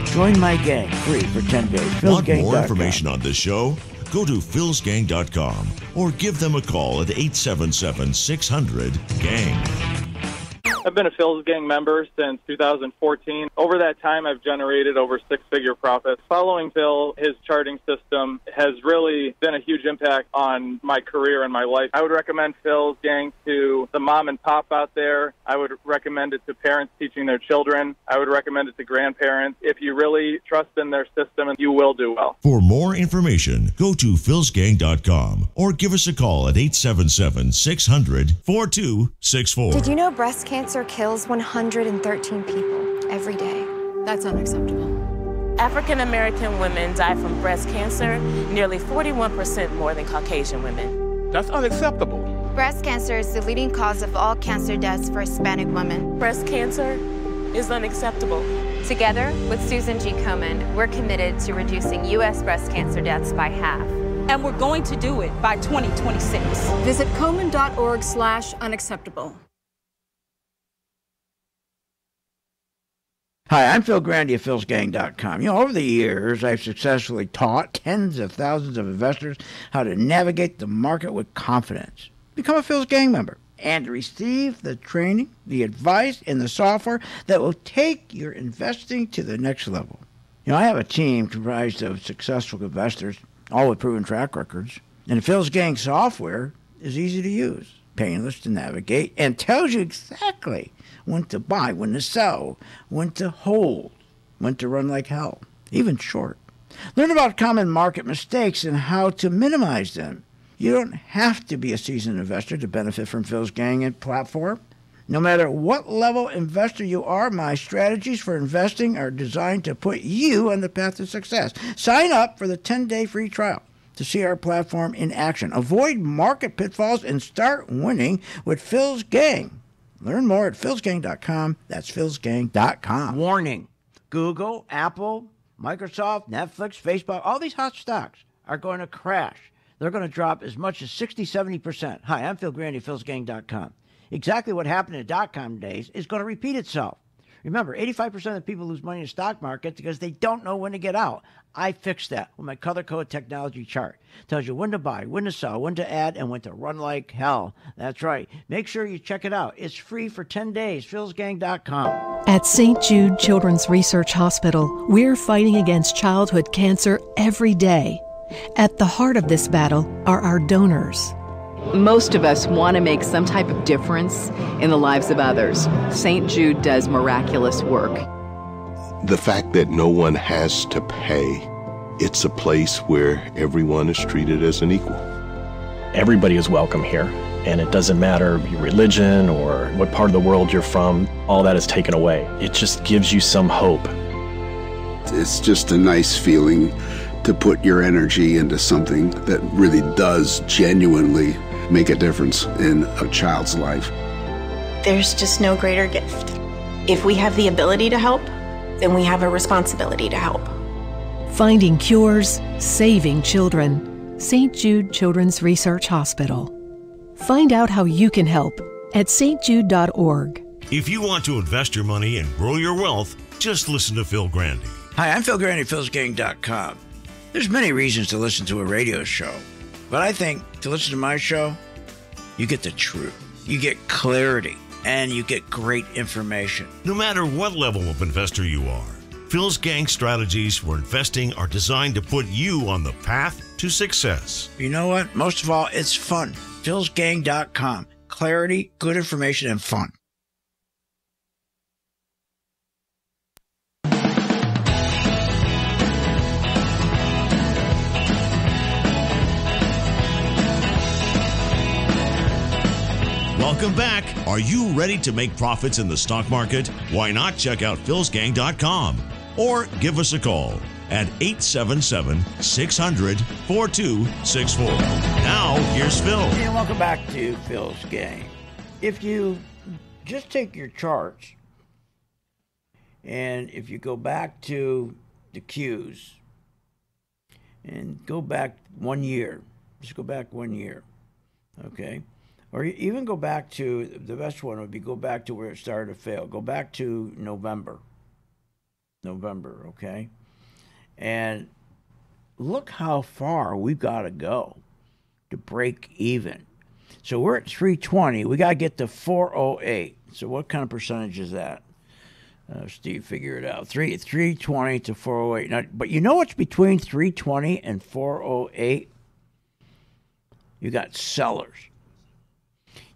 Join my gang, free for 10 days. Want more information on this show? Go to philsgang.com or give them a call at 877-600-GANG. I've been a Phil's Gang member since 2014. Over that time, I've generated over 6-figure profits. Following Phil, his charting system has really been a huge impact on my career and my life. I would recommend Phil's Gang to the mom and pop out there. I would recommend it to parents teaching their children. I would recommend it to grandparents. If you really trust in their system, you will do well. For more information, go to philsgang.com or give us a call at 877-600-4264. Did you know breast cancer kills 113 people every day? That's unacceptable. African American women die from breast cancer nearly 41% more than Caucasian women. That's unacceptable. Breast cancer is the leading cause of all cancer deaths for Hispanic women. Breast cancer is unacceptable. Together with Susan G. Komen, we're committed to reducing U.S. breast cancer deaths by half. And we're going to do it by 2026. Visit Komen.org/unacceptable. Hi, I'm Phil Grandy of philsgang.com. Over the years, I've successfully taught tens of thousands of investors how to navigate the market with confidence. Become a Phil's Gang member and receive the training, the advice, and the software that will take your investing to the next level. I have a team comprised of successful investors, all with proven track records. And the Phil's Gang software is easy to use. painless to navigate, and tells you exactly when to buy, when to sell, when to hold, when to run like hell, even short. Learn about common market mistakes and how to minimize them. You don't have to be a seasoned investor to benefit from Phil's Gang and platform. No matter what level investor you are, my strategies for investing are designed to put you on the path to success. Sign up for the 10-day free trial to see our platform in action. Avoid market pitfalls and start winning with Phil's Gang. Learn more at philsgang.com. That's philsgang.com. Warning: Google, Apple, Microsoft, Netflix, Facebook, all these hot stocks are going to crash. They're going to drop as much as 60, 70%. Hi, I'm Phil Grandy, philsgang.com. Exactly what happened in the dot-com days is going to repeat itself. Remember, 85% of people lose money in the stock market because they don't know when to get out. I fixed that with my color code technology chart. It tells you when to buy, when to sell, when to add, and when to run like hell. That's right. Make sure you check it out. It's free for 10 days. philsgang.com. At St. Jude Children's Research Hospital, we're fighting against childhood cancer every day. At the heart of this battle are our donors. Most of us want to make some type of difference in the lives of others. St. Jude does miraculous work. The fact that no one has to pay, it's a place where everyone is treated as an equal. Everybody is welcome here, and it doesn't matter your religion or what part of the world you're from, all that is taken away. It just gives you some hope. It's just a nice feeling to put your energy into something that really does genuinely make a difference in a child's life. There's just no greater gift. If we have the ability to help, then we have a responsibility to help. Finding cures, saving children. St. Jude Children's Research Hospital. Find out how you can help at stjude.org. If you want to invest your money and grow your wealth, just listen to Phil Grandy. Hi, I'm Phil Grandy, philsgang.com. There's many reasons to listen to a radio show, but I think to listen to my show, you get the truth, you get clarity, and you get great information. No matter what level of investor you are, Phil's Gang strategies for investing are designed to put you on the path to success. You know what? Most of all, it's fun. philsgang.com. Clarity, good information, and fun. Welcome back. Are you ready to make profits in the stock market? Why not check out philsgang.com or give us a call at 877-600-4264. Now, here's Phil. Hey, welcome back to Phil's Gang. If you just take your charts and if you go back to the Qs and go back 1 year, just go back 1 year, okay? Or even go back to, the best one would be go back to where it started to fail. Go back to November, okay? And look how far we've got to go to break even. So we're at 320. We got to get to 408. So what kind of percentage is that? Steve, figure it out. 320 to 408. Now, but you know what's between 320 and 408? You got sellers.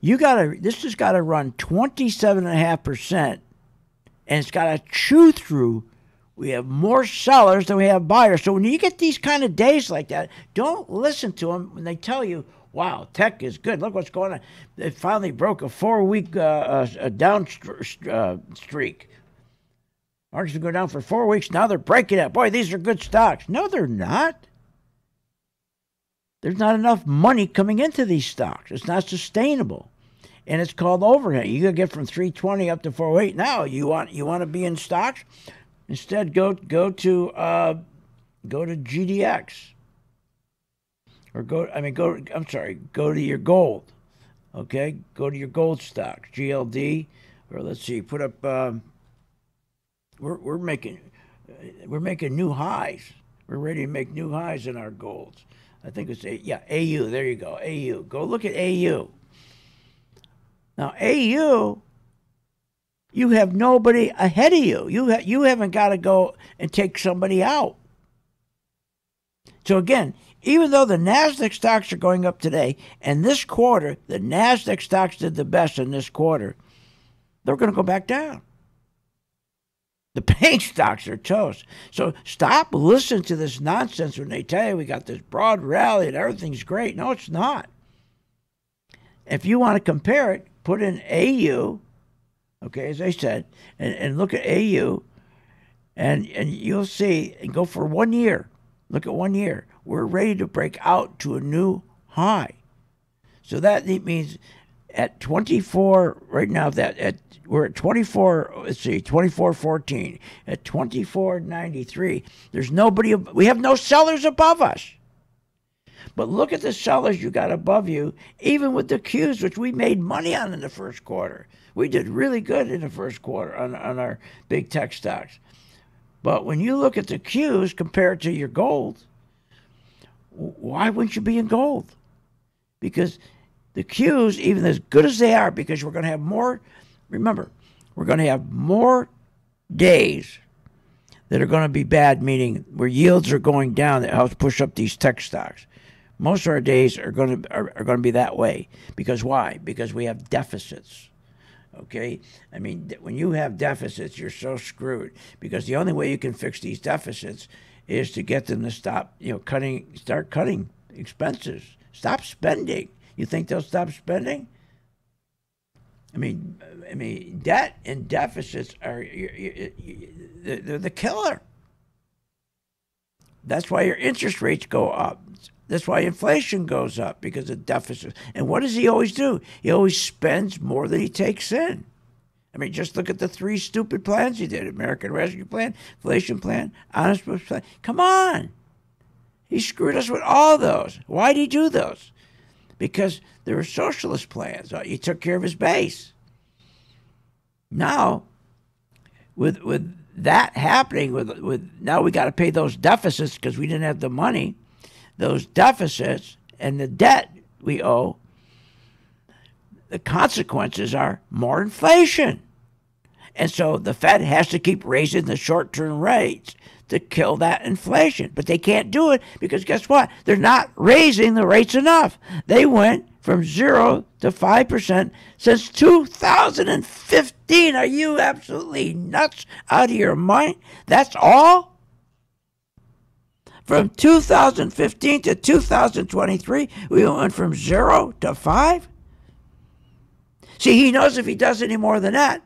This has got to run 27.5%, and it's got to chew through. We have more sellers than we have buyers. So when you get these kind of days like that, don't listen to them when they tell you, wow, tech is good. Look what's going on. They finally broke a 4-week down streak. Markets have gone down for 4 weeks. Now they're breaking it. Boy, these are good stocks. No, they're not. There's not enough money coming into these stocks. It's not sustainable. And it's called overhead. You can get from 320 up to 408. Now, you want to be in stocks? Instead, go to GDX. Or go to your gold. Okay? Go to your gold stocks. GLD, or let's see, put up we're making new highs. We're ready to make new highs in our golds. I think it's AU. There you go, AU. Go look at AU. Now AU, you have nobody ahead of you. You haven't got to go and take somebody out. So again, even though the NASDAQ stocks are going up today, and this quarter, the NASDAQ stocks did the best in this quarter, they're going to go back down. The bank stocks are toast. So stop listening to this nonsense when they tell you we got this broad rally and everything's great. No, it's not. If you want to compare it, put in AU, okay, as I said, and look at AU, and you'll see, and go for 1 year. Look at 1 year. We're ready to break out to a new high. So that means at 24 right now, we're at 24, let's see, 24.14. At 24.93, there's nobody, we have no sellers above us. But look at the sellers you got above you, even with the Qs, which we made money on in the first quarter. We did really good in the first quarter on our big tech stocks. But when you look at the Qs compared to your gold, why wouldn't you be in gold? Because the Qs, even as good as they are, because we're going to have more, remember, we're going to have more days that are going to be bad, meaning where yields are going down that helps push up these tech stocks. Most of our days are going to be that way. Because why? Because we have deficits. Okay? I mean, when you have deficits, you're so screwed. Because the only way you can fix these deficits is to get them to stop, start cutting expenses. Stop spending. You think they'll stop spending? I mean, debt and deficits are they're the killer. That's why your interest rates go up. That's why inflation goes up, because of deficits. And what does he always do? He always spends more than he takes in. I mean, just look at the 3 stupid plans he did. American Rescue Plan, Inflation Plan, Honest Books Plan. Come on. He screwed us with all those. Why did he do those? Because they were socialist plans. He took care of his base. Now, with that happening, with now we got to pay those deficits because we didn't have the money. Those deficits and the debt we owe, the consequences are more inflation. And so the Fed has to keep raising the short-term rates to kill that inflation. But they can't do it because guess what? They're not raising the rates enough. They went from 0 to 5% since 2015. Are you absolutely nuts out of your mind? That's all? From 2015 to 2023, we went from 0 to 5. See, he knows if he does any more than that,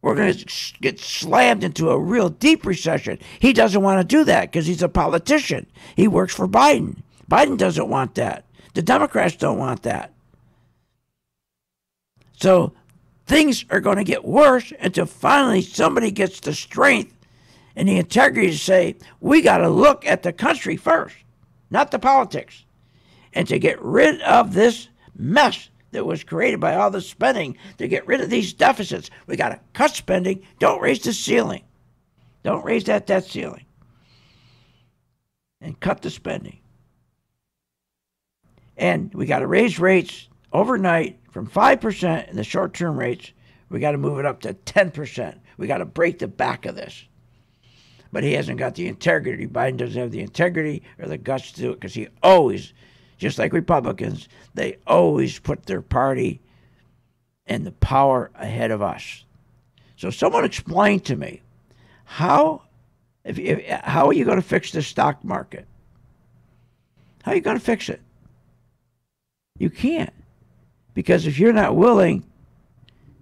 we're going to get slammed into a real deep recession. He doesn't want to do that because he's a politician. He works for Biden. Biden doesn't want that. The Democrats don't want that. So things are going to get worse until finally somebody gets the strength and the integrity to say, we got to look at the country first, not the politics, and to get rid of this mess that was created by all the spending, to get rid of these deficits. We got to cut spending. Don't raise the ceiling. Don't raise that debt ceiling. And cut the spending. And we got to raise rates overnight from 5% in the short-term rates. We got to move it up to 10%. We got to break the back of this. But he hasn't got the integrity. Biden doesn't have the integrity or the guts to do it because he always, just like Republicans, they always put their party and the power ahead of us. So someone explain to me, how are you going to fix the stock market? How are you going to fix it? You can't. Because if you're not willing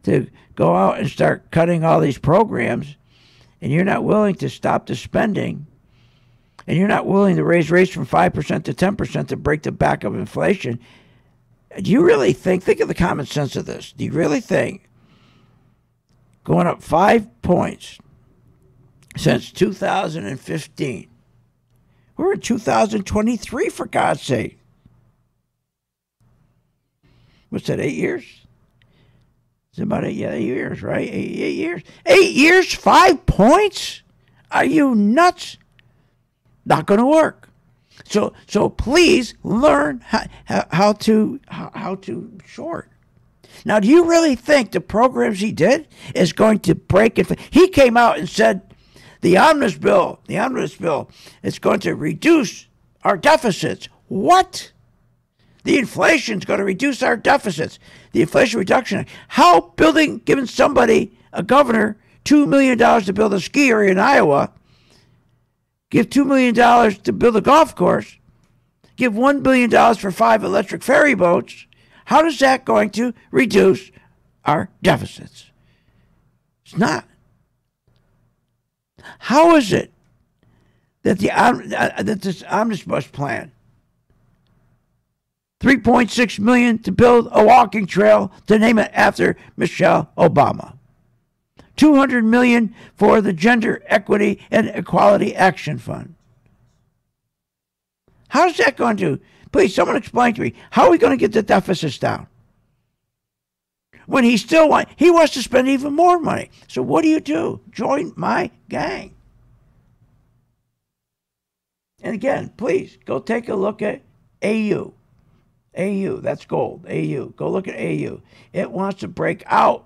to go out and start cutting all these programs, and you're not willing to stop the spending, and you're not willing to raise rates from 5% to 10% to break the back of inflation, do you really think of the common sense of this, do you really think going up 5 points since 2015, we're in 2023 for God's sake. What's that, 8 years? It's about 8 years, right? 8 years. 8 years, 5 points? Are you nuts? Not going to work. So please learn how to short. Now, do you really think the programs he did is going to break it? He came out and said the omnibus bill is going to reduce our deficits. What? The inflation's going to reduce our deficits. The Inflation Reduction Act. How giving somebody, a governor, $2 million to build a ski area in Iowa, give $2 million to build a golf course, give $1 billion for 5 electric ferry boats, how is that going to reduce our deficits? It's not. How is it that that this omnibus plan, $3.6 million to build a walking trail to name it after Michelle Obama, $200 million for the Gender Equity and Equality Action Fund? How's that going to? Please, someone explain to me. How are we going to get the deficits down? When he wants to spend even more money. So what do? Join my gang. And again, please, go take a look at AU. AU, that's gold. AU. Go look at AU. It wants to break out.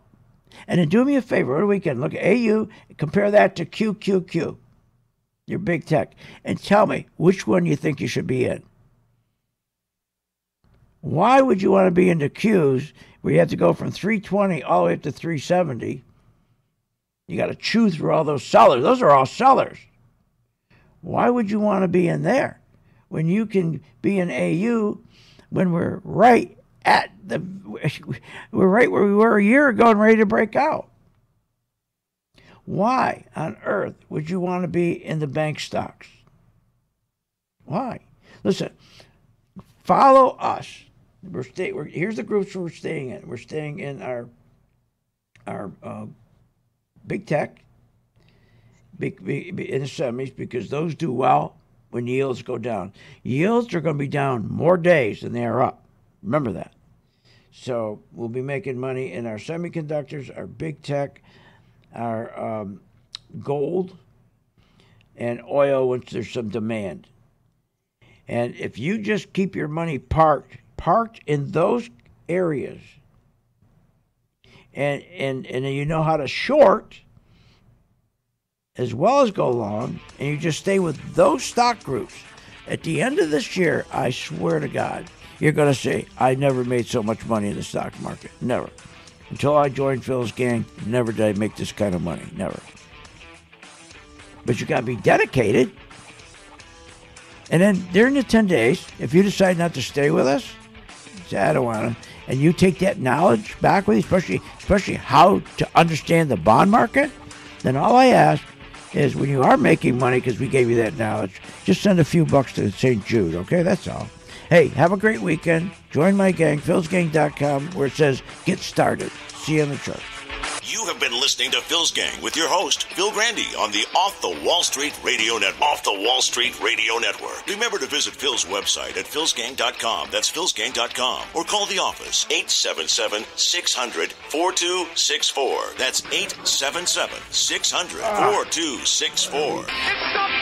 And then do me a favor over the weekend. Look at AU, compare that to QQQ, your big tech, and tell me which one you think you should be in. Why would you want to be into Qs where you have to go from 320 all the way up to 370? You got to chew through all those sellers. Those are all sellers. Why would you want to be in there when you can be in AU when we're right where we were a year ago and ready to break out? Why on earth would you want to be in the bank stocks? Why? Listen, follow us. Here's the groups we're staying in. We're staying in our big tech, in the semis, because those do well when yields go down. Yields are going to be down more days than they are up. Remember that. So we'll be making money in our semiconductors, our big tech, our gold, and oil once there's some demand. And if you just keep your money parked in those areas, and you know how to short as well as go long, and you just stay with those stock groups, at the end of this year, I swear to God, you're going to say, I never made so much money in the stock market. Never. Until I joined Phil's gang, never did I make this kind of money. Never. But you got to be dedicated. And then during the 10 days, if you decide not to stay with us, say, I don't want to, and you take that knowledge back with you, especially how to understand the bond market, then all I ask is when you are making money, because we gave you that knowledge, just send a few bucks to St. Jude, okay? That's all. Hey, have a great weekend. Join my gang, philsgang.com, where it says, get started. See you in the church. You have been listening to Phil's Gang with your host, Phil Grandy, on the Off the Wall Street Radio Network. Off the Wall Street Radio Network. Remember to visit Phil's website at philsgang.com. That's philsgang.com. Or call the office, 877-600-4264. That's 877-600-4264.